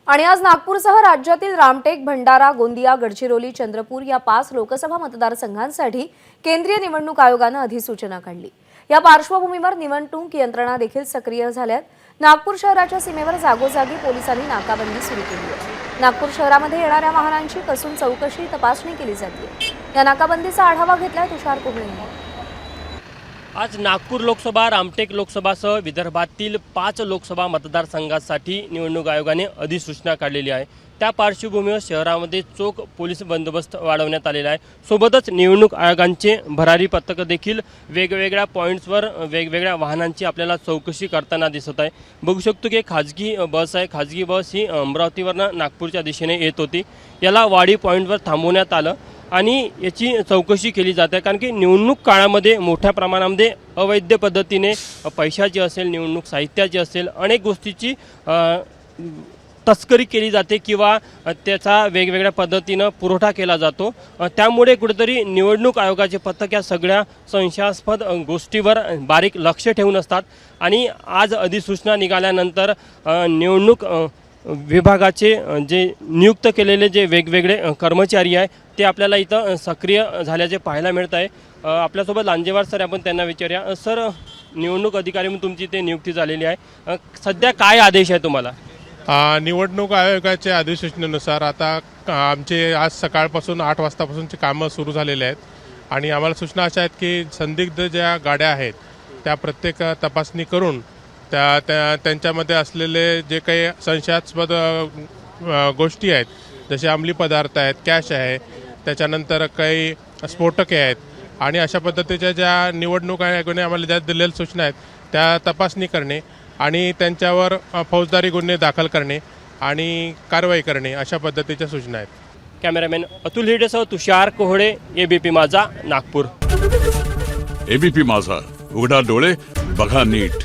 आणि आज नागपूरसह राज्यातील रामटेक, भंडारा, गोंदिया, गडचिरोली, चंद्रपूर या 5 लोकसभा मतदारसंघांसाठी केंद्रीय निवडणूक आयोगाने अधिसूचना काढली। या पार्श्वभूमीवर निवडणूक यंत्रणा देखील सक्रिय झाल्यात। नागपूर शहराच्या सीमेवर जागोजागी पोलिसांनी नाकाबंदी सुरू केली आहे। नागपूर शहरामध्ये येणाऱ्या वाहनांची कसून चौकशी तपासणी केली जाते। या नाकाबंदीचा आढावा घेतलाय तुषार कोहळेंनी। आज नागपूर लोकसभा, रामटेक लोकसभासह विदर्भातील 5 लोकसभा मतदारसंघांसाठी निवडणूक आयोगाने अधिसूचना काढलेली आहे। त्या पार्श्वभूमीवर शहरामध्ये चोख पोलीस बंदोबस्त वाढवण्यात आलेला आहे। सोबतच निवडणूक आयोगांचे भरारी पथक देखील वेगवेगळ्या पॉईंट्सवर वेगवेगळ्या वाहनांची आपल्याला चौकशी करताना दिसत आहे। बघू शकतो की खाजगी बस आहे। खाजगी बस ही अमरावतीवरून नागपूरच्या दिशेने येत होती। याला वाडी पॉईंटवर थांबवण्यात आलं आणि याची चौकशी केली जाते, कारण की निवडणूक काळामध्ये मोठ्या प्रमाणामध्ये अवैध पद्धतीने पैशाची असेल, निवडणूक साहित्याची असेल, अनेक गोष्टीची तस्करी केली जाते किंवा त्याचा वेगवेगळ्या पद्धतीनं पुरवठा केला जातो। त्यामुळे कुठेतरी निवडणूक आयोगाचे पथक या सगळ्या संशयास्पद गोष्टीवर बारीक लक्ष ठेवून असतात आणि आज अधिसूचना निघाल्यानंतर निवडणूक विभागाचे जे नियुक्त केलेले जे वेगवेगळे कर्मचारी आहे ते आपल्याला इथं सक्रिय झाल्याचे पाहायला मिळत आहे। आपल्यासोबत लांजेवार सर, आपण त्यांना विचारूया। सर, निवडणूक अधिकारी म्हणून तुमची ते नियुक्ती झालेली आहे, सध्या काय आदेश आहे तुम्हाला? निवडणूक आयोगाच्या अधिसूचनेनुसार आता आमचे आज सकाळपासून 8 वाजतापासूनची कामं सुरू झालेले आहेत आणि आम्हाला सूचना अशा आहेत की संदिग्ध ज्या गाड्या आहेत त्या प्रत्येक तपासणी करून त्यांच्यामध्ये असलेले जे काही संशयास्पद गोष्टी आहेत, जसे अंमली पदार्थ आहेत, कॅश आहे, त्याच्यानंतर काही स्फोटके आहेत आणि अशा पद्धतीच्या ज्या निवडणूक आयोगाने आम्हाला ज्या दिलेल्या सूचना आहेत त्या तपासणी करणे आणि त्यांच्यावर फौजदारी गुन्हे दाखल करणे आणि कारवाई करणे अशा पद्धतीच्या सूचना आहेत। कॅमेरामॅन अतुल हिडेसह तुषार कोहळे, एबीपी माझा, नागपूर। एबीपी माझा, उघडा डोळे बघा नीट।